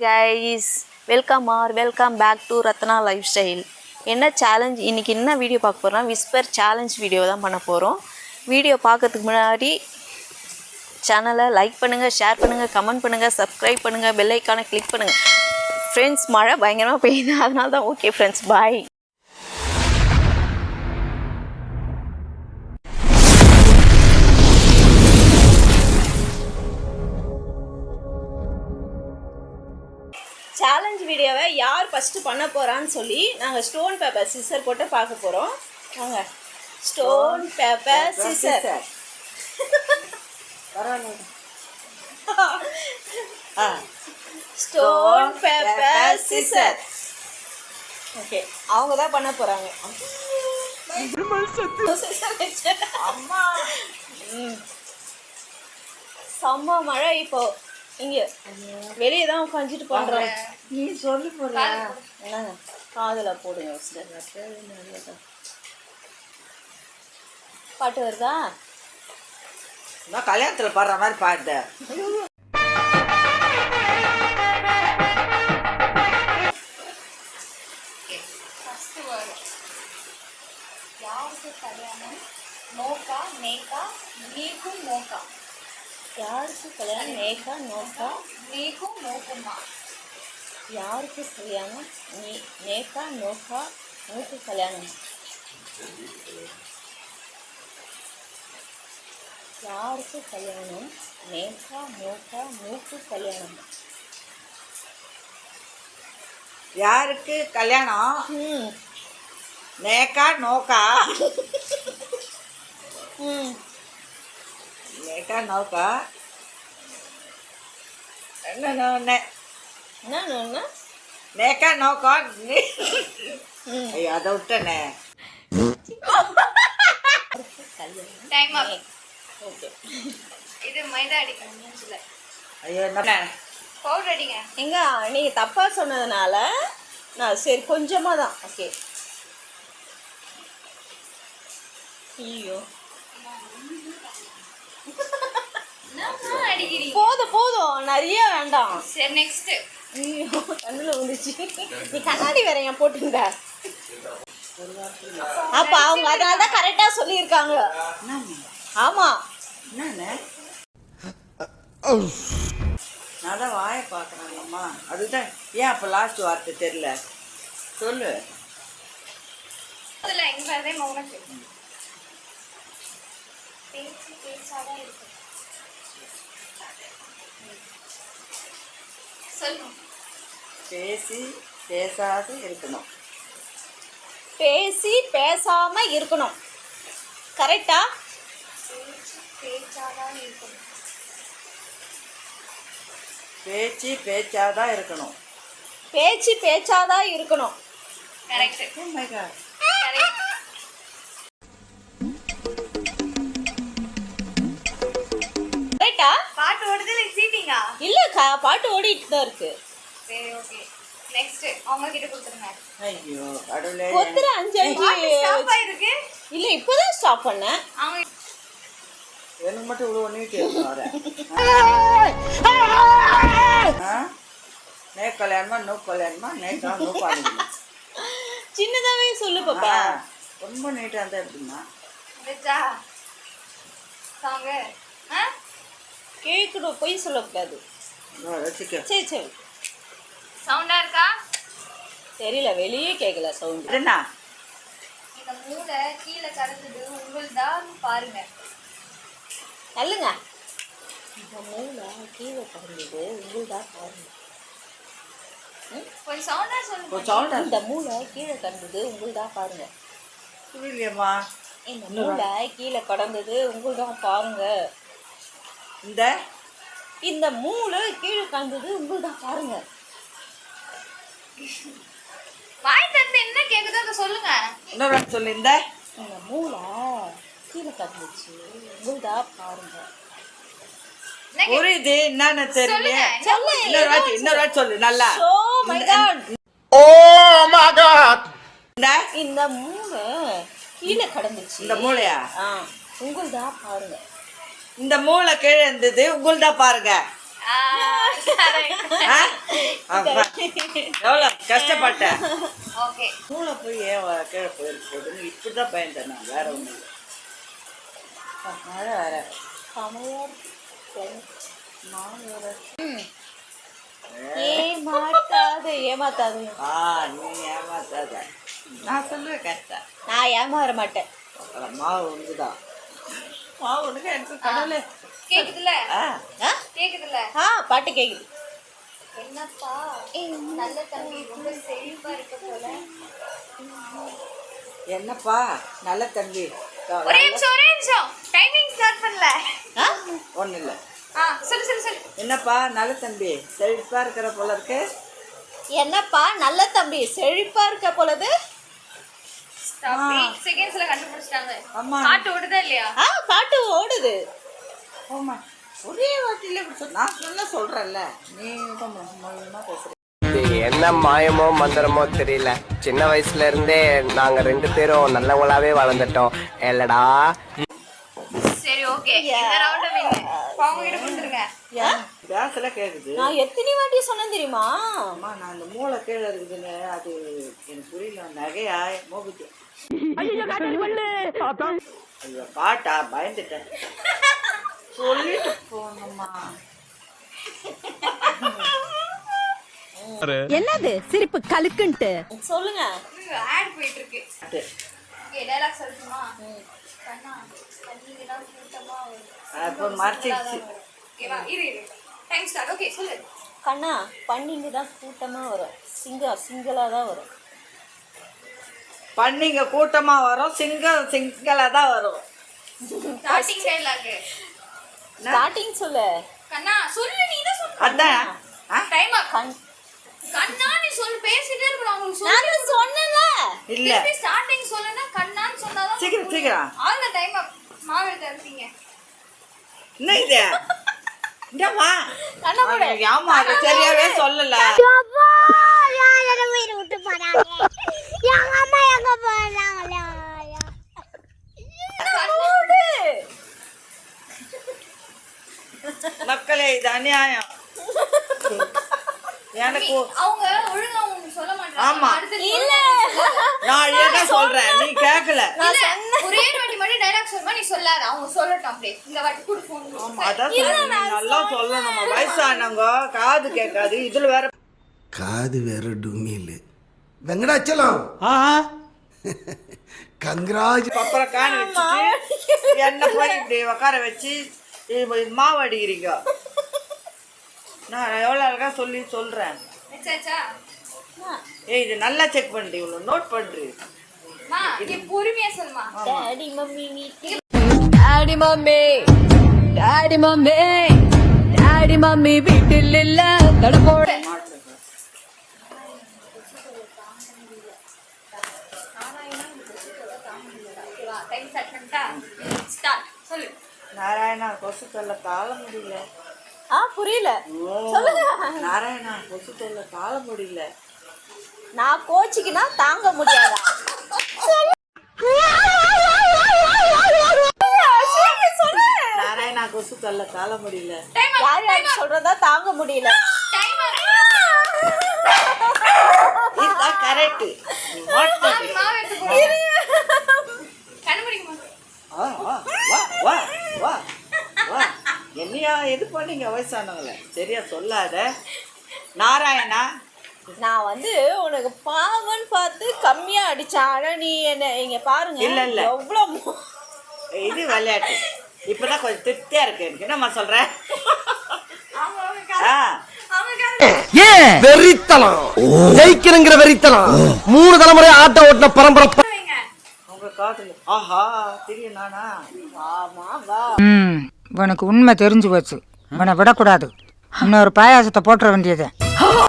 Guys, welcome back to Ratna lifestyle. என்ன challenge இன்றைக்கி என்ன வீடியோ பார்க்க போகிறோம்னா விஸ்பர் சேலஞ்ச் வீடியோ தான் பண்ண போகிறோம். வீடியோ பார்க்கறதுக்கு முன்னாடி சேனலை லைக் பண்ணுங்கள், ஷேர் பண்ணுங்கள், கமெண்ட் பண்ணுங்கள், சப்ஸ்கிரைப் பண்ணுங்கள், பெல் ஐக்கானை கிளிக் பண்ணுங்கள். ஃப்ரெண்ட்ஸ், மழை பயங்கரமாக பெய்யுது, அதனால தான். ஓகே ஃப்ரெண்ட்ஸ், பாய். சேலஞ்ச் வீடியோவை யார் ஃபஸ்ட்டு பண்ண போகிறான்னு சொல்லி நாங்கள் ஸ்டோன் பேப்பர் சிசர் போட்டு பார்க்க போகிறோம். வாங்க, stone paper scissor. Stone paper scissor. Okay, அவங்க தான் பண்ண போகிறாங்க. அம்மா, செம்ம மழை. இப்போ இங்கே வெளியே தான் உட்காந்துட்டு பண்ணுறோம். நீ சொல்லி போடுற என்னங்க, காதில் போடுங்க. பாட்டு வருதா? நான் கல்யாணத்தில் பாடுற மாதிரி பாட்டு. யாருக்கு கல்யாணம்? நோக்கா நேக்கா நீக்கும் நோக்கா. யாருக்கு கல்யாணம்? நேக்கா நோக்கா நீக்கும் நோக்குமா. யாருக்கு கல்யாணம்? நேக்கா நோக்கா நோக்கு கல்யாணம். யாருக்கு கல்யாணம்? நேக்கா நோக்கா நோக்கு கல்யாணம். யாருக்கு கல்யாணம்? நேக்கா நோக்கா. நேக்கா நோக்கா. என்ன நேக்கா நோக்கா. ஐயோ, அதை விட்டனே. இது மைதா அடிக்கணும். ஐயோ, என்ன பவுடர் அடிங்க. எங்க நீங்கள் தப்பாக சொன்னதுனால நான் சரி கொஞ்சமாக தான். ஓகே. ஐயோ, போதும் போதும், நிறைய வேண்டாம். சரி, நெக்ஸ்ட். ஐயோ, கண்ணில் வந்துச்சு. நீ கண்ணாடி வேற ஏன் போட்டுங்க? அப்போ அவங்க அதனால தான் கரெக்டாக சொல்லியிருக்காங்க. ஆமாம். என்னண்ணே, நான் தான் வாயை பார்க்குறாங்கம்மா. அதுதான் ஏன் அப்போ லாஸ்ட் வார்த்தை தெரியல சொல்லு. பேசி பேசாது இருக்கணும். பேசி பேசாம இருக்கணும். கரெக்டா? பேச்சு பேச்சாதான் இருக்கணும். பேச்சு பேச்சாதான் இருக்கணும். கரெக்ட். Oh my God. கரெக்டா? பாட்டு ஓடுது இல்ல சீட்டிங்கா? இல்ல, பாட்டு ஓடிட்டு தான் இருக்கு. சரி, ஓகே. நெக்ஸ்ட் அவங்க கிட்ட கொடுத்துருங்க. ஐயோ கடவுளே, ஒருத்தர் 5 ஸ்டாப் ஆயிருக்கு. இல்ல, இப்போதான் ஸ்டாப் பண்ணேன். அவங்க எனக்கு மட்டும் இவ்வளோ நீட்டு வர. நே கல்யாணமா நோ கல்யாணமா நேக்கா நோ பாடுங்க. சின்னதாவே சொல்லு பாப்பா. ரொம்ப நீட்டாக இருந்தால் எப்படின்னா வெச்சா சாங்க கேட்கணும், பொய் சொல்லக்கூடாது. சரி சரி. சவுண்டா இருக்கா? தெரியல, வெளியே கேட்கல சவுண்ட். என்ன இந்த மூளை கீழே கடந்தது உங்கள்தான் பாருங்க. நல்லுங்க. இந்த மூளை கீழே கடந்தது உங்கள்தான் பாருங்க. கொஞ்சம் சவுண்டா சொல்லுங்க. சவுண்டா. இந்த மூளை கீழே கடந்தது உங்கள்தான் பாருங்க. புரியலையம்மா. இந்த மூளை கீழே கடந்தது உங்கள்தான் பாருங்க. இந்த மூளை கீழே கடந்தது உங்கள்தான் பாருங்க. வாய் தந்து என்ன கேக்குதோ அதை சொல்லுங்க. இன்னொரு சொல்லு. இந்த மூளை கீழே கடந்துச்சு உங்கள்தான் பாருங்க. புரியுது, என்னன்னு தெரியல. இன்னொரு வாட்டி சொல்லு நல்லா. இந்த மூளை கீழே கடந்துச்சு. இந்த மூளையா? உங்கள்தான் பாருங்க. இந்த மூளை கீழே இருந்தது உங்கள்தான் பாருங்க. அப்பா, எவ்வளோ கஷ்டப்பட்டேன். ஓகே மூளை போய் ஏன் கீழே போயிருக்கு போதுன்னு இப்படி தான் பயந்தேன் நான், வேற ஒன்றும் இல்லை. மழை வேற ஏமாத்தாது நீ ஏமாத்தாத, நான் சொல்லுவேன் கரெக்டா. நான் ஏமாற மாட்டேன். மாவு ஒன்றுதான், மாவு ஒன்றுங்க எனக்கு கடவுளே. கேக்குதுல்ல ஆ கேக்குதுல்ல பாட்டு கேக்குது. என்னப்பா நல்ல தம்பி ரொம்ப செழிப்பா இருக்க போல. என்னப்பா நல்ல தம்பி. ஒரே நிமிஷம் டைமிங் ஸ்டார்ட் பண்ணல. ஒன்றும் இல்லை. சொல்லு என்னப்பா நல்ல தம்பி செழிப்பா இருக்கிற போல இருக்கு. என்னப்பா நல்ல தம்பி செழிப்பா இருக்க போலது. ஸ்டாப் 8 செகண்ட்ஸ்ல கண்டுபிடிச்சிட்டாங்க. அம்மா பாட்டு ஓடுதா இல்லையா? பாட்டு ஓடுது. ஆமா ஒரே வாட்டில இப்படி சொல். நான் நல்லா சொல்றேன்ல, நீ மூலமா பேசுற. இது என்ன மாயமோ மந்திரமோ தெரியல, சின்ன வயசுல இருந்தே நாங்க 2 பேரும் நல்லவங்களாவே வளர்ந்துட்டோம் இல்லடா. சரி ஓகே இந்த ரவுண்ட வின். அவங்க கிட்ட கொடுத்துருங்க. பேசல கேக்குது. நான் எத்தனை வாட்டி சொன்னேன் தெரியுமா? அம்மா நான் அந்த மூளை கீழே இருக்குதுன்னு அது எனக்கு புரியல. நகையா மோபிட்டு ஐயோ பாட்டா பயந்துட்டேன். சொல்லிட்டு போனம்மா. என்னது சிரிப்பு கலுக்குன்ட்டு சொல்லுங்க. ஆட் போயிட்டு இருக்கு. ஓகே டயலாக் சொல்லட்டுமா? கண்ணா நீங்க தான் கூட்டமா அப்போ மறைச்சிச்சு. ஓகேவா இரு டைம் ஸ்டார்ட். ஓகே சொல்லு. கண்ணா பண்ணிங்க தான் கூட்டமா வரும், சிங்கிளா தான் வரும். பண்ணிங்க கூட்டமா வரும், சிங்களா தான் வரும். ஸ்டார்டிங் டயலாக் ஸ்டார்டிங் சொல்லு. கண்ணா சொல்லு, நீ தான் சொல்லு. அதான் டைம் அப். கண்ணா நீ சொல்லு, பேசிட்டே இருக்கணும். உங்களுக்கு நான் சொன்னேன்ல. இல்ல திருப்பி ஸ்டார்டிங் சொல்லுனா கண்ணான்னு சொன்னாதான் சீக்கிரம் ஆல் தி டைம் அப். மாவு எடுத்து அடிப்பீங்க. என்ன இது? இந்தமா கண்ணா போடு. ஆமா அது சரியாவே சொல்லல. விட்டு போறாங்க எங்க அம்மா எங்க போறாங்களா? மக்களே இது அநியாயம். எனக்கு அவங்க ஒழுங்கா உங்களுக்கு சொல்ல மாட்டாங்க. ஆமா. அடுத்து இல்ல நான் ஏதா சொல்றேன், நீ கேக்கல. ஒரே வாட்டி மட்டும் டைலாக் சொல்லுமா, நீ சொல்லாத. அவங்க சொல்லட்டும் அப்படியே. இந்த வாட்டி கூட ஃபோன் ஆமா அதான் சொல்றேன், நீ நல்லா சொல்லணும். வயசானவங்க காது கேட்காது, இதுல வேற காது வேற டுமில் வெங்கடாச்சலம் கங்கராஜ் பப்பரை காண வச்சுட்டு என்ன போய் இப்படி உட்கார வச்சு மாவு அடிக்கிறீங்க. நான் எவ்வளோ அழகா சொல்றேன். வச்சாச்சா? ஏய் இது நல்லா செக் பண்ணி இவ்வளோ நோட் பண்றி. மா நீ பொறுமையா சொல்லுமா. டாடி மம்மி வீட்டு daddy mummy daddy mummy daddy mummy வீட்டில் இல்ல தடப்போட டைம் ஸ்டார்ட் பண்ணிட்டா? ஸ்டார்ட் சொல்லு. நாராயணா கொசு தொல்லை தாழ முடியல. புரியல. நாராயணா கொசு தொல்லை தாழ முடியல. நான் கோச்சிக்குனா தாங்க முடியாதா? நாராயணா கொசு தொல்லை தாழ முடியல. யார் யார் சொல்றதா தாங்க முடியல. இதுதான் கரெக்ட். மாவு எடுத்து போடு. கண்டுபிடிக்குமா? வா வா வா வா வா. என்னையா இது பண்ணீங்க வயசானவங்கள? சரியா சொல்லாத. நாராயணா நான் வந்து உனக்கு பாவன்னு பார்த்து கம்மியா அடிச்சேன். ஆனா நீ என்ன இங்க பாருங்க. இல்ல. எவ்வளவு இது விளையாட்டு. இப்பதான் கொஞ்சம் திருப்தியா இருக்கு எனக்கு. என்னம்மா சொல்ற? வெறித்தனம் ஜெயிக்கணுங்கிற வெறித்தனம் 3 தலைமுறை ஆட்ட ஓட்டின பரம்பரை. உங்க காதுல ஆஹா தெரியும் நானா? ஆமா வா. உனக்கு உண்மை தெரிஞ்சு போச்சு, உன்னை விடக்கூடாது. இன்னொரு பாயாசத்தை போட்டுற வேண்டியது.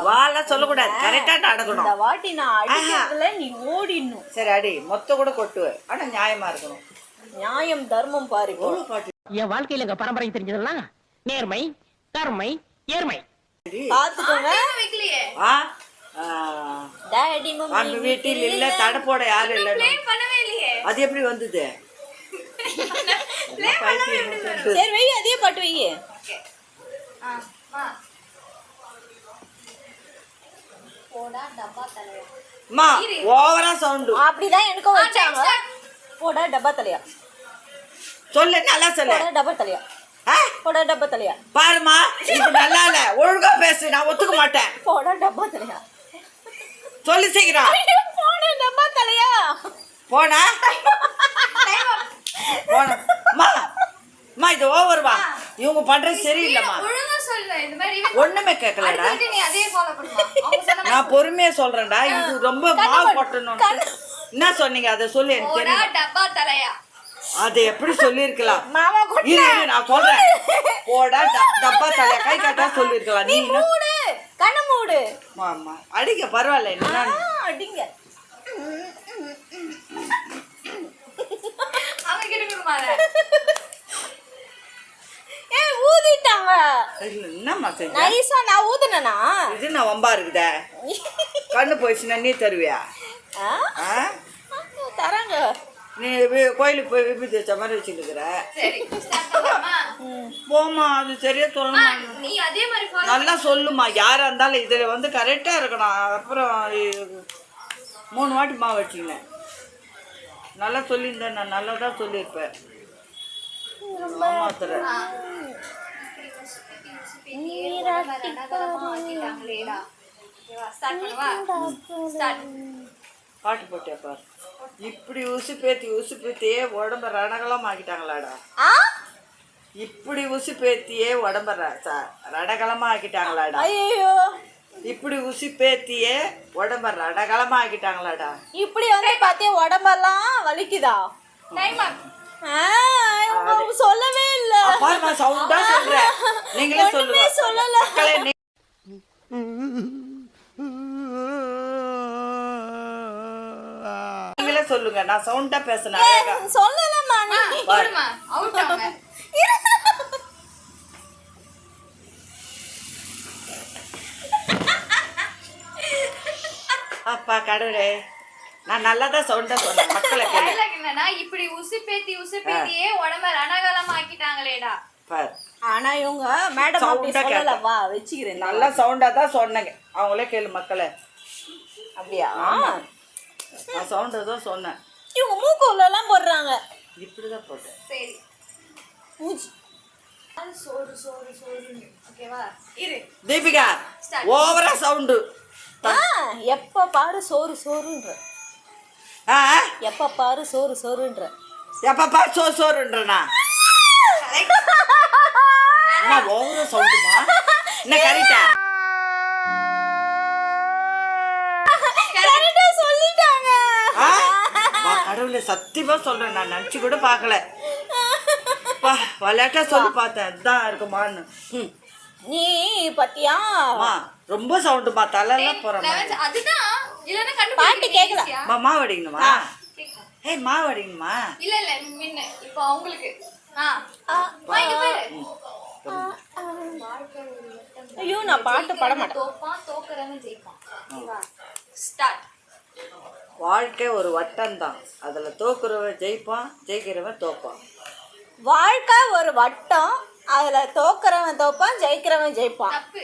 வாழ சொல்லக்கூடாது, கரெக்டா நடக்கணும். இந்த வாட்டி நான் அடிக்கிறதுல நீ ஓடிடணும். சரி அடி, மொத்த கூட கொட்டுவேன். ஆனா நியாயமா இருக்கணும். நியாயம் தர்மம் பாரு. என் வாழ்க்கையில எங்க பரம்பரை தெரிஞ்சதெல்லாம் நேர்மை, கருமை, ஏர்மை. பாத்துக்கோங்க. வைக்கலையே. டாடி நம்ம மம்மி வீட்டில் இல்ல, தடை போட யாரும் இல்ல. பண்ணவே இல்லையே. அது எப்படி வந்தது? சரி வை, அதே பாட்டு வை. அம்மா. போடா டப்பா தலையா. அம்மா ஓவரா சவுண்டு அப்படிதான் எனக்கும் வச்சாங்க. போடா டப்பா தலையா, சொல்லு, நல்லா சொல்லு. போடா டப்பா தலையா, ஆ? போடா டப்பா தலையா, பாருமா, இது நல்லா இல்ல, ஒழுங்கா பேசு, நான் ஒத்துக்க மாட்டேன். போடா டப்பா தலையா, சொல்லு சீக்கிரம். போடா டப்பா தலையா. போனா போனா அம்மா, அம்மா இது ஓவர்வா, இவங்க பண்றது சரியில்லைம்மா. ஒழுங்கா சொல்லு. இந்த மாதிரி ஒண்ணுமே கேட்கலடா. அடுத்து நீ அதே ஃபாலோ பண்ணுமா? அவங்க சொன்ன நான் பொறுமையா சொல்றேன்டா, இது ரொம்ப மாவு கொட்டணும். என்ன சொன்னீங்க அதை சொல்லு, எனக்கு போடா தெரியும். டப்பா தலையா. அது எப்படி சொல்லிருக்கலாம்? மாமா கொட்ட. இரு நான் சொல்றேன். போடா டப்பா தலையா, கை காட்டா சொல்லிருக்கலாம். நீ என்ன? மூடு, கண்ணு மூடு. ஆமா அடிக்க பரவாயில்ல, என்ன அடிங்க. அவங்க கிட்ட கொடுமாத. ஏய் ஊதிட்டாங்க. என்னம்மா செஞ்ச? நைஸா நான் ஊதுனனா? இது நான் வம்பா இருக்குதே. கண்ணு போயிடுச்சுன்னா நீ தருவியா? ஆ? ஆ? தராங்க. நீ கோயிலுக்கு போய் விபத்து வச்ச மாதிரி வச்சுருக்குற. சரி ஸ்டார்ட் பண்ணலாமா? போமா, அது சரியா சொல்லணுமா? நீ அதே மாதிரி ஃபாலோ நல்லா சொல்லுமா, யாரா இருந்தாலும் இதுல வந்து கரெக்டா இருக்கணும். அப்புறம் 3 வாட்டி மாவு வச்சுக்கினேன். நல்லா சொல்லியிருந்தேன், நான் நல்லா தான் சொல்லியிருப்பேன். மாத்திரேன். ஸ்டார்ட் பண்ணவா? ஸ்டார்ட். பாட்டு போட்டியா பாரு. இப்படி உசுப்பேத்தியே உடம்ப ரணகலம் ஆக்கிட்டாங்களாடா. ஆ? இப்படி உசுப்பேத்தியே உடம்ப ரணகலமா ஆக்கிட்டாங்களாடா. ஐயோ, இப்படி உசுப்பேத்தியே உடம்ப ரணகலமா ஆக்கிட்டாங்களாடா. இப்படி வந்து பாத்தியா உடம்பெல்லாம் வலிக்குதா? டைம் இவங்க சொல்லவே இல்ல. பாருமா, சவுண்டா சொல்றேன். நீங்களே சொல்லுங்க. சொல்லல. மக்களே, நீங்களே சொல்லுங்க. நான் சவுண்டா பேசுனேன் அழகா. சொல்லலமா நீ. போடுமா அவுட் ஆங்க. அப்பா கடவுளே, நான் நல்லா தான் சவுண்டா சொன்னேன். மக்களை கேளு. டைலாக் என்னன்னா, இப்படி உசுப்பேத்தியே உடம்ப ரணகலம் ஆக்கிட்டாங்களேடா. பாரு, ஆனா இவங்க மேடம் அப்படி சவுண்டா சொல்லல. கேட்டேன். வா வெச்சிக்கிறேன். நல்லா சவுண்டா தான் சொன்னேங்க. அவங்களே கேளு மக்களே. அப்படியா? நான் சவுண்டா தான் சொன்னேன். இவங்க மூக்குள்ள எல்லாம் போடுறாங்க. இப்படிதான் போட்டேன். சரி மூச்சு. சோறு ஓகேவா? இரு. தீபிகா, ஓவரா சவுண்டு. எப்ப பாரு சோறுன்ற. ஆ? எப்ப பாரு சோறுன்ற. எப்ப பாரு சோறுன்றனா? என்ன ஓவரா சவுண்டுமா? என்ன கரெக்டா? கரெக்டா சொல்லிட்டாங்க. கடவுளே, சத்தியமா சொல்றேன், நான் நினைச்சு கூட பார்க்கல. விளையாட்டா சொல்லி பார்த்தேன், இதுதான் இருக்குமான்னு. நீ பத்தியா ரொம்ப சவுண்டுமா, தலையெல்லாம் போறேன். அதுதான் இல்லன்னா பாட்டு கேக்கல. மாவு அடிக்கணுமா? ஏய், மாவு அடிக்கணுமா? இல்ல முன்ன இப்போ அவங்களுக்கு வாங்க பாரு. ஐயோ, நான் பாட்டு பாட மாட்டேன். தோப்பான் தோக்குறவன் ஜெயிப்பான். ஸ்டார்ட். வாழ்க்கை ஒரு வட்டம் தான், அதுல தோக்குறவன் ஜெயிப்பான், ஜெயிக்கிறவன் தோப்பான். வாழ்க்கை ஒரு வட்டம், அதுல தோக்குறவன் தோப்பான், ஜெயிக்கிறவன் ஜெயிப்பான். தப்பு.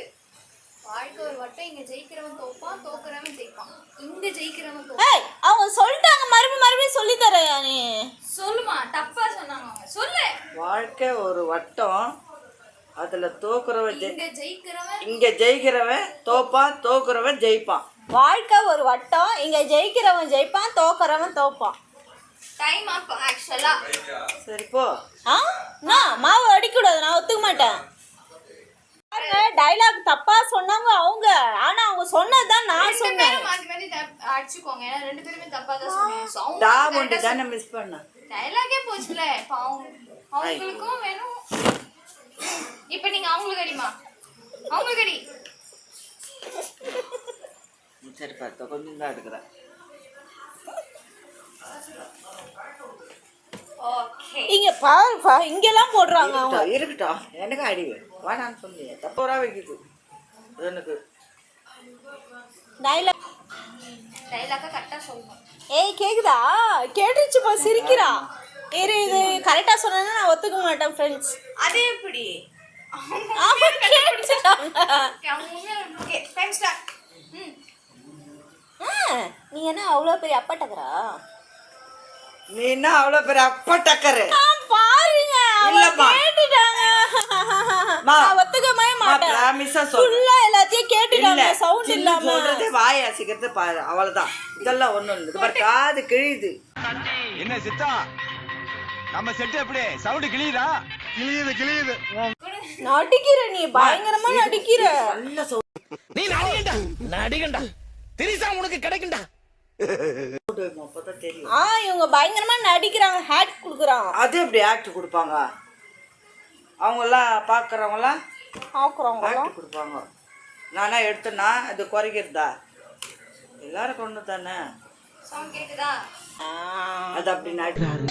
வாழ்க்கை ஒரு வட்டம், இங்க ஜெயிக்கிறவன் தோப்பான், தோக்குறவன் ஜெயிப்பான். இங்க ஜெயிக்கிறவன் தோப்பான். ஏய், அவங்க சொல்லிட்டாங்க, மறுபடியும் சொல்லி தரையா நீ? சொல்லுமா, தப்பா சொன்னாங்க அவங்க. சொல்லு. வாழ்க்கை ஒரு வட்டம், அதுல தோக்குறவன் இங்க ஜெயிக்கிறவன் தோப்பான், தோக்குறவன் ஜெயிப்பான். வாழ்க்கை ஒரு வட்டம், இங்க ஜெயிக்கிறவன் ஜெயிப்பான், தோக்குறவன் தோப்பான். டைம் ஆப் ஆக்சுவலா. சரி போ. நான் மாவு அடிக்கூடாது, நான் ஒத்துக்க மாட்டேன். டைலாக் தப்பா சொன்னாங்க அவங்க, ஆனா அவங்க சொன்னதுதான் நான் சொன்னேன். மாத்தி அடிச்சுக்கோங்க, ஏன்னா 2 பேருமே தப்பா தான் சொன்னீங்க. டாமோண்டி தானே மிஸ் பண்ண. டைலாகே போச்சுல. இப்போ அவங்களுக்கும் வேணும். இப்போ நீங்க அவங்களுக்கு அடிமா, அவங்களுக்கு அடி. சரி பார்த்தா கொஞ்சம் தான் எடுக்கிறேன். ஓகே. இங்க பாருப்பா, இங்கெல்லாம் போடுறாங்க அவங்க. இருக்கட்டும், எனக்கு அடி வேணான்னு சொல்லி தப்பா வைக்குது எனக்கு. டைலாக கரெக்டா சொல்லணும். ஏய் கேக்குதா? கேட்டுச்சுப்பா, சிரிக்கிறா. இது கரெக்டா சொன்னா நான் ஒத்துக்க மாட்டேன் ஃப்ரெண்ட்ஸ். அது எப்படி? Okay time start. நீ என்ன அவ்வளோ பெரிய அப்பாட்டக்கரா? நீ என்ன அவ்வளோ பெரிய அப்பா டக்கரு? பாருங்க இல்லம்மா. கேட்டுட்டாங்க. மா, நான் ஒத்துக்கவே மாட்டேன். ப்ராமிஸா சொல்றேன். ஃபுல்லா எல்லாத்தையும் கேட்டுட்டாங்க இல்ல, சவுண்ட் சின்ன இல்லாம. சொல்றதே வாய் அசைக்கிறது பாரு, அவ்வளவுதான். இதெல்லாம் ஒண்ணும் இல்லை. இது பாரு, காது கிழியுது. என்ன சித்தா நம்ம செட் எப்படி சவுண்ட் கிளியுதா? கிளியுது நடிக்கிற நீ பயங்கரமா நடிக்கிற. நல்ல sound. நீ நடிகண்டா திரிசா உனக்கு கிடைக்கும்டா. அப்பதான் தெரியும். இவங்க பயங்கரமா நடிக்கிறாங்க, ஹேட் குடுக்குறாங்க. அது எப்படி ஆக்ட் கொடுப்பாங்க? அவங்கெல்லாம் பார்க்குறவங்களாம் ஆக்குறாங்க. ஆக்ட் கொடுப்பாங்க. நானா எடுத்தேன்னா அது குறைக்கிறதா? எல்லாரும் கொண்டு தானே. சவுண்ட் கேக்குதா? அது அப்படி நடிக்கிறாரு.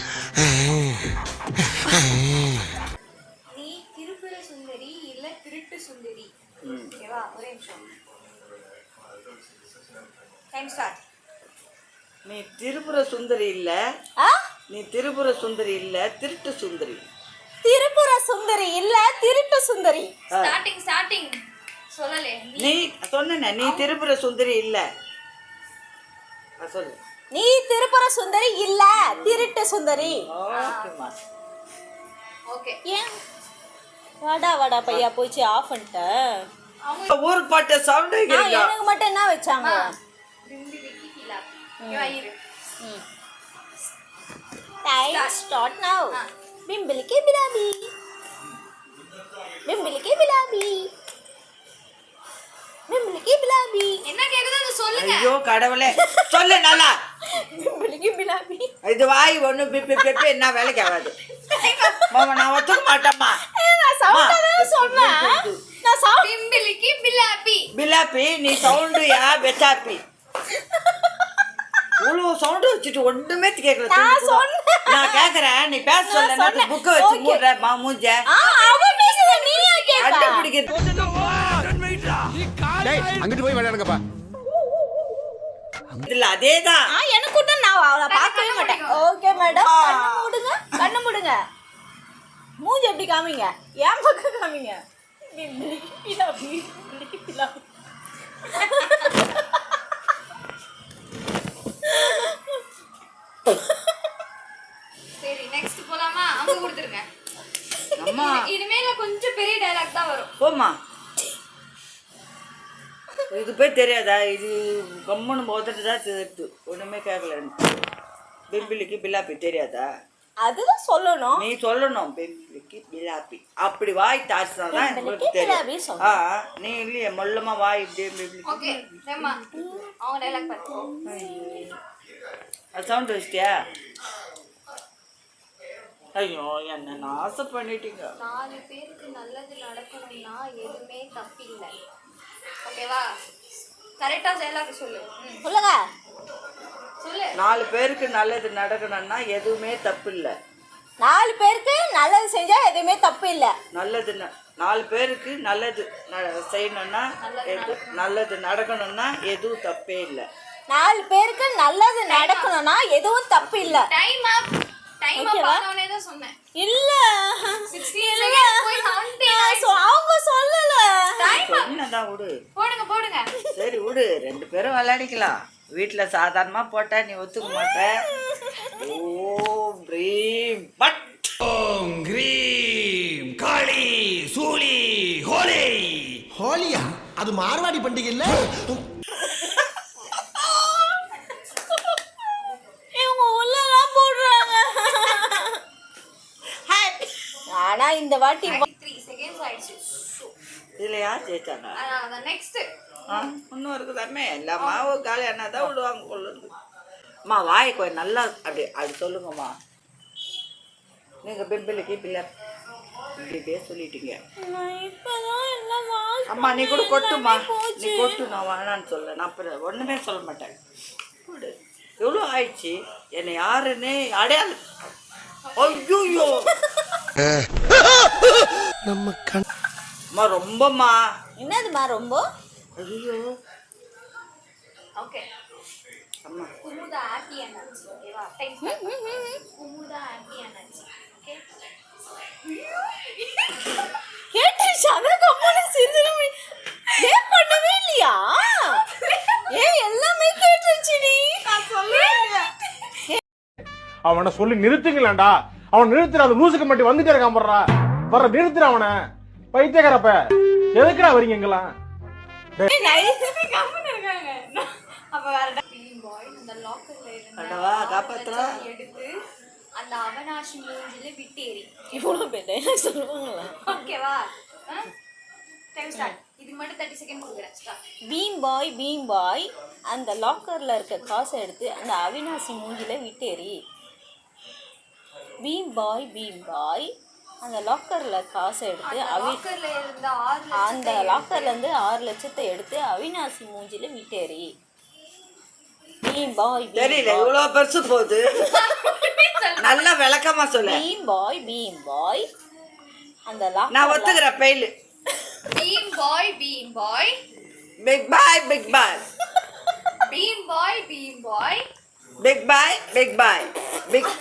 நீ திருப்புர சுந்தரி இல்ல திருட்டு சுந்தரி? ஓகேவா? ஒரே நிமிஷம். Time start. நீ திரிபுர சுந்தரி இல்ல, நீ திரிபுர சுந்தரி இல்ல, திருட்டு சுந்தரி. திருப்புர சுந்தரி இல்ல, திருட்டு சுந்தரி. ஸ்டார்டிங் சொல்லலே. நீ சொன்ன நீ திரிபுர சுந்தரி இல்ல, சொல்லு. நீ திருப்புர சுந்தரி இல்ல, திருட்டு சுந்தரி. ஓகேம்மா. ஓகே. ஏன் வாடா பையா போச்சு ஆஃப் பண்ணிட்டேன். ஊர் பாட்டு சவுண்ட் கேக்குதா? எனக்கு மட்டும் என்ன வச்சாங்க? பிம்பி விக்கி கிலா. ஓகேவா? இரு. டைம் ஸ்டார்ட் நவ. பிம்பிலிக்கி பிலாபி, பிம்பிலிக்கி பிலாபி, பிம்பிலிக்கி பிலாபி. என்ன கேக்குதோ அதை சொல்லுங்க. ஐயோ கடவுளே, சொல்லு நல்லா. பிம்பிலிக்கி பிலாபி. இது வாய் ஒண்ணு பிப்பி பிப்பி என்ன வேலைக்கு ஆகாது. மாமா நான் ஒத்துக்க மாட்டேம்மா. நான் சவுண்டா தான் சொன்னேன். நான் சவுண்ட் பிம்பிலிக்கி பிலாபி. பிலாப்பி நீ சவுண்டு யா பெச்சாப்பி. இவ்வளோ சவுண்டு வச்சுட்டு ஒண்ணுமே கேட்கல. நான் கேட்கறேன், நீ பேச சொல்ல புக்கை வச்சு மூடுற மூஞ்ச. அவன் பேசுற நீ ஏன் கேட்க? அட்டை பிடிக்கிறது. அங்கிட்டு போய் விளையாடுங்கப்பா. இல்ல அதேதான். எனக்கு தான் நான் அவளை பார்க்கவே மாட்டேன். ஓகே மேடம், கண்ணு மூடுங்க. மூஞ்சி எப்படி காமிங்க, ஏன் பக்கம் காமிங்க. பிம்பிலிக்கி பிலாபி, பிம்பிலிக்கி பிலாபி. சரி நெக்ஸ்ட் போலாமா? அங்க கொடுத்துருங்க. அம்மா இனிமேல கொஞ்சம் பெரிய டயலாக் தான் வரும். போம்மா. இது போய் தெரியாதா? இது கம்முன்னு போத்துட்டு தான் தெரியுது. ஒண்ணுமே கேட்கல. பிம்பிலிக்கு பிலாப்பி தெரியாதா? அதுதான் சொல்லணும். நீ சொல்லணும் பிம்பிலிக்கு பிலாப்பி. அப்படி வாய் தாச்சுனா தான் உங்களுக்கு தெரியும். நீ இல்லையே மொல்லமா வாய் இப்படி. ஓகே ரேமா அவங்க டயலாக் பாருங்க. அது சவுண்ட் வச்சிட்டியா? ஐயோ என்ன நாசம் பண்ணிட்டீங்க. 4 பேருக்கு நல்லது நடக்கணும்னா எதுவுமே தப்பில்லை. ஓகேவா? கரெக்டா டயலாக் சொல்லு. சொல்லுங்க. சொல்லு. 4 பேருக்கு நல்லது நடக்கணும்னா எதுவுமே தப்பு இல்லை. 4 பேருக்கு நல்லது செஞ்சா எதுவுமே தப்பு இல்லை. நல்லது 4 பேருக்கு நல்லது செய்யணும்னா நல்லது நடக்கணும்னா எதுவும் தப்பே இல்லை. 4 பேருக்கு நல்லது நடக்கணும்னா எதுவும் தப்பு இல்லை. டைம் அப். டைம் அப் ஆனவனே தான் சொன்னேன். இல்ல 16 செகண்ட்ஸ் போய் 17 அவங்க சொல்லல. டைம் அப். என்னதான் விடு. போடுங்க. சரி விடு, 2 பேரும் விளையாடிக்கலாம். வீட்டில் சாதாரணமா போட்டா நீ ஒத்துக்க மாட்ட. ஓம் ரீம் பட். ஓம் கிரீம் காளி சூலி ஹோலி. ஹோலியா? அது மார்வாடி பண்டிகை இல்ல? இவங்க உள்ளலாம் போடுறாங்க. ஆனா இந்த வாட்டி 3 செகண்ட்ஸ் ஆயிடுச்சு. இதுல யார் ஜெயிச்சாங்க? அதான் நெக்ஸ்ட். இன்னும் இருக்குதாமே. எல்லாமா ஒரு காலி அண்ணா தான் விடுவாங்க கொள்ளுந்து. அம்மா வாய் கொஞ்சம் நல்லா அப்படி சொல்லுங்கம்மா. நீங்க பிம்பிலிக்கு பிள்ளை இப்படியே சொல்லிட்டீங்க. இப்பதான் எல்லாம் வாஷ் அம்மா நீ கூட கொட்டுமா. நீ கொட்டு, நான் வேணான்னு சொல்ல. நான் அப்புறம் ஒண்ணுமே சொல்ல மாட்டேன். கொடு. எவ்வளோ ஆயிடுச்சு. என்னை யாருன்னு அடையாளம். ஐயோ நம்ம கண் அம்மா ரொம்பம்மா. என்னதுமா ரொம்ப? ஐயோ ஓகே. அம்மா குமுதா ஹாப்பி என்னாச்சு? ஓகேவா? Time start. குமுதா ஹாப்பி என்னாச்சு? ஓகே. கேட்டுச்சு. அதான் கம்முனு சிரிச்சிரு. ஏன் பண்ணவே இல்லையா? ஏன் எல்லாமே கேட்டுச்சுடி. நான் சொல்லவே இல்லையா? அவனை சொல்லி நிறுத்துங்களேன்டா. அவன் நிறுத்துற அந்த லூசுக்கு மட்டும் வந்துட்டே இருக்கான் போடுறா. வர நிறுத்துற அவனை. பைத்தியக்காரப்ப எதுக்குடா வரீங்க எங்கெல்லாம்? கம்முன்னு இருக்காங்க. அப்ப வேற பீம் பாய் அந்த லாக்கர்ல அடவா, காப்பாத்துறா. எடுத்து அந்த அவனாஷி மூஞ்சில விட்டேறி. இவ்வளவு பேர் சொல்லுவாங்களா? ஓகேவா? Time start. இது மட்டும் 30 செகண்ட் கொடுக்குறேன். ஸ்டார்ட். பீம் பாய் அந்த லாக்கர்ல இருக்க காசை எடுத்து அந்த அவினாசி மூஞ்சில விட்டேறி. பீம் பாய் அந்த லாக்கர்ல காசை எடுத்து லாக்கர்ல இருந்த 6 அந்த லாக்கர்ல இருந்து 6 லட்சத்தை எடுத்து அவினாசி மூஞ்சில விட்டேறி. பீம் பாய் தெரியல, இவ்வளவு பெருசு போகுது. நல்லா விளக்கமா சொல்லு. பீம் பாய் அந்த நான் லாக்கர்ல ஒத்துக்கிறேன். பெயில். பீம் boy big boy big boy பீம் boy big boy big boy big.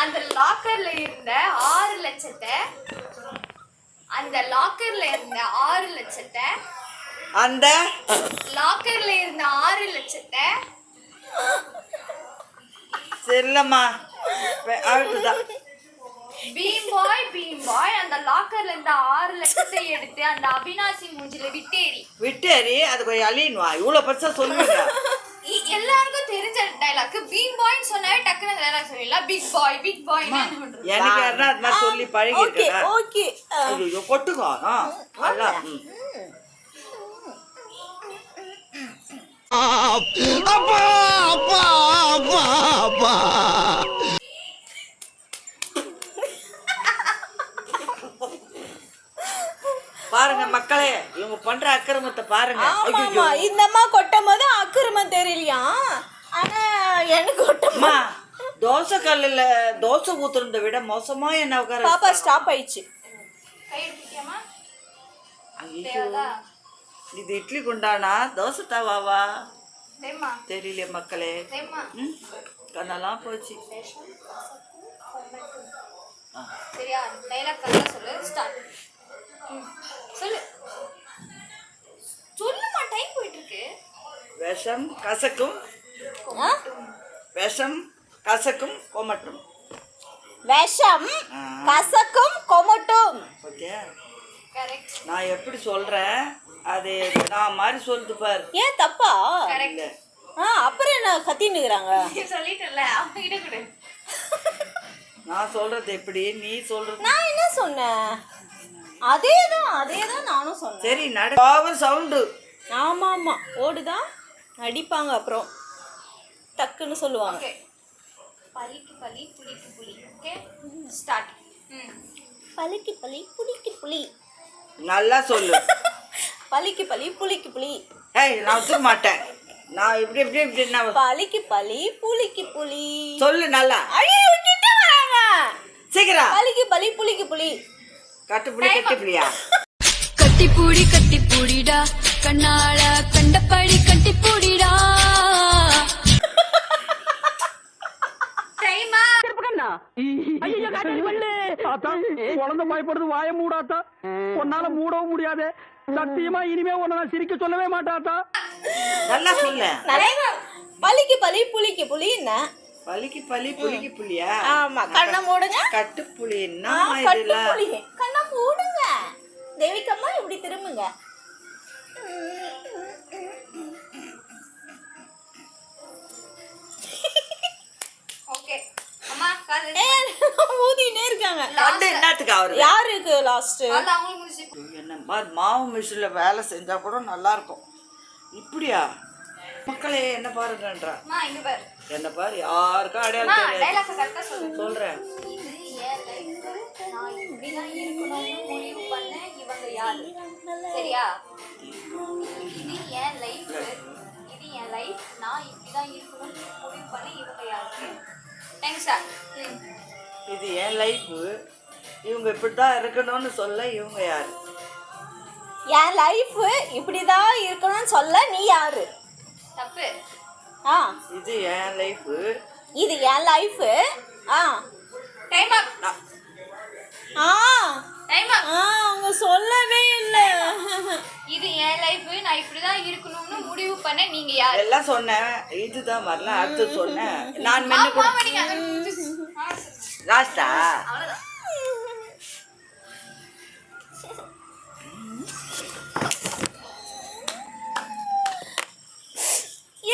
அந்த லாக்கர்ல இருந்த 6 லட்சத்தை அந்த லாக்கர்ல இருந்த 6 லட்சத்தை அந்த லாக்கர்ல இருந்த 6 லட்சத்தை சரிலம்மா அழுத்துதான். பீம் பாய் அந்த லாக்கர்ல இருந்த 6 லட்சத்தை எடுத்து அந்த அவினாசி மூஞ்சில விட்டேரி அது கொஞ்சம் அழியணுவா. இவ்வளவு பெருசா சொல்லுவீங்க. எல்லாருக்கும் தெரிஞ்ச டைலாக். பீம் பாய் சொன்னாவே டக்குனு டைலாக் சொல்லிடலாம். பிக் பாய் எனக்கு யாருன்னா அது மாதிரி சொல்லி பழகி இருக்கா? ஓகே ஐயோ கொட்டுக்கோ. நல்லா. அப்பா அப்பா அப்பா அப்பா. பாருங்க மக்களே, இவங்க பண்ற அக்கிரமத்தை பாருங்க. ஆமாமா, இந்த அம்மா கொட்டும் போது அக்கிரமம் தெரியலையா? ஆனா எனக்கு கொட்டமா தோசை கல்லுல தோசை ஊத்துறத விட மோசமா என்ன உட்கார. பாப்பா ஸ்டாப் ஆயிடுச்சு. கை எடுத்துக்கியாமா? இது இட்லி குண்டானா தோசை தவாவா தேமா தெரியல மக்களே. தேமா கண்ணெல்லாம் போச்சு. சரியா? டைலாக் கரெக்டா சொல்லு. ஸ்டார்ட். சொல்லு. சொல்லுமா, டைம் போயிட்டு இருக்கு. விஷம் கசக்கும் கொமட்டும். விஷம் கசக்கும் கொமட்டும். Okay, correct. நான் எப்படி சொல்றேன் அது நான் மாதிரி சொல்லுது பாரு. ஏன் தப்பா? கரெக்ட். அப்புறம் என்ன கத்தின்னுக்குறாங்க? சொல்லிட்டல, அவங்க கிட்ட கொடு. நான் சொல்றது எப்படி, நீ சொல்றது. நான் என்ன சொன்னேன்? அதேதான் நானும் சொன்னேன். சரி நட. Power sound. ஆமா ஓடுதான் அடிப்பாங்க, அப்புறம் டக்குன்னு சொல்லுவாங்க. ஓகே, பலிக்கு பலி புலிக்கு புலி. Okay, start. பலிக்கு பலி புலிக்கு புலி. நல்லா சொல்லு. பலிக்கு பலி புலிக்கு புலி. ஏய், நான் ஒத்துக்க மாட்டேன். நான் இப்படி நான் பலிக்கு பலி புலிக்கு புலி சொல்லு நல்லா. ஐயோ கிட்ட வராங்க. சீக்கிரம். பலிக்கு பலி புலிக்கு புலி. கட்டுப்புடி கட்டிப்புடியா? கட்டி பூடிடா கண்ணால கண்டபடி கட்டி பூடிடா. டைமா ஐயோ காட்டடி பண்ணு. ஆத்தா குழந்தை பயப்படுது, வாய மூடாத்தா. உன்னால மூடவும் முடியாது. சத்தியமா இனிமே உன்னை நான் சிரிக்க சொல்லவே மாட்டாத்தா. நல்லா சொல்லு. பலிக்கு பலி புலிக்கு புலி. என்ன பலிக்கு பலி புலிக்கு புலியா? ஆமா, கண்ணை மூடுங்க. கட்டுப்புலி என்ன கட்டுப்புலி. கண்ணை மூடுங்க. தேவிகம்மா இப்படி திரும்புங்க. ஓகே அம்மா காது ஊதினே இருக்காங்க. கண்டு என்னத்துக்கு அவரு? யாருக்கு லாஸ்ட்? அது அவங்களுக்கு முடிச்சு. என்ன மாதிரி மாவு மிஷின்ல வேலை செஞ்சா கூட நல்லா இருக்கும். இப்படியா? மக்களே என்ன பாருங்கன்றா. அம்மா இங்க பாரு. என்ன பாரு, யாருக்கும் அடையாளம் அம்மா தெரியாது. டைலாக் கரெக்ட்டா சொல்லு. சொல்றேன். இது ஏன் லைஃப், நான் இப்படிதான் இருக்கணும்னு முடிவு பண்ண இவங்க யாரு? சரியா? இது ஏன் லைஃப், நான் இப்படிதான் இருக்கணும்னு முடிவு பண்ண இவங்க யாரு? Thanks sir. இது என் லைஃப், இவங்க இப்படிதான் இருக்கணும்னு சொல்ல இவங்க யாரு? என் லைஃப் இப்படிதான் இருக்கணும்னு சொல்ல நீ யாரு? தப்பு. இது என் லைஃப், இது என் லைஃப். டைம் அப். டைம் அவங்க சொல்லவே இல்ல. இது என் லைஃப், நான் இப்படிதான் இருக்கணும்னு முடிவு பண்ண நீங்க யாரு? எல்லாம் சொன்னேன், இதுதான் வரல, அடுத்து சொன்னேன். நான் மென்னு ஆமா, நீங்க அதை லாஸ்டா அவ்வளவுதான்.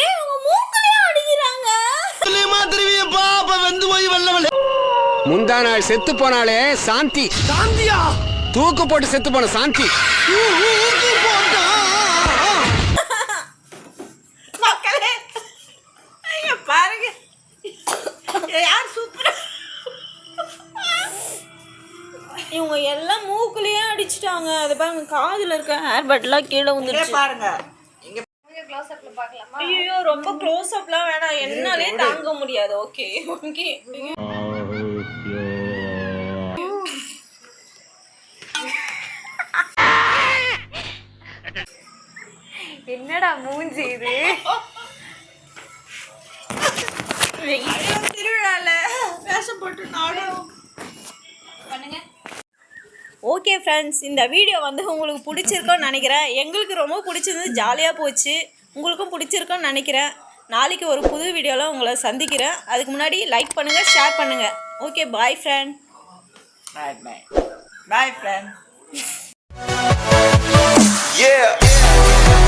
ஏன் அவங்க மூக்கலையே அடிக்கிறாங்க? முந்தா நாள் செத்து போனாலே சாந்தி. சாந்தியா? தூக்கு போட்டு செத்து போன சாந்தி. மக்களே ஐயா பாருங்க, யார் சூப்பரா இவங்க எல்லாம் மூக்குலயே அடிச்சிட்டாங்க. அது பாருங்க, காதுல இருக்க ஹேர் பட்லாம் கீழே வந்துருச்சு. பாருங்க. இங்க க்ளோஸ் அப்ல பார்க்கலாமா? ஐயோ, ரொம்ப க்ளோஸ் அப்லாம் வேணாம், என்னாலே தாங்க முடியாது. Okay okay. என்னடா மூஞ்சி இது? திருவிழால வேஷம் போட்டு நாடும் பண்ணுங்க. ஓகே ஃப்ரெண்ட்ஸ், இந்த வீடியோ வந்து உங்களுக்கு பிடிச்சிருக்கோன்னு நினைக்கிறேன். எங்களுக்கு ரொம்ப பிடிச்சிருந்து, ஜாலியாக போச்சு. உங்களுக்கும் பிடிச்சிருக்கோன்னு நினைக்கிறேன். நாளைக்கு ஒரு புது வீடியோவில் உங்களை சந்திக்கிறேன். அதுக்கு முன்னாடி லைக் பண்ணுங்கள், ஷேர் பண்ணுங்கள். ஓகே, பாய் ஃப்ரெண்ட். பாய் ஃப்ரெண்ட். Yeah.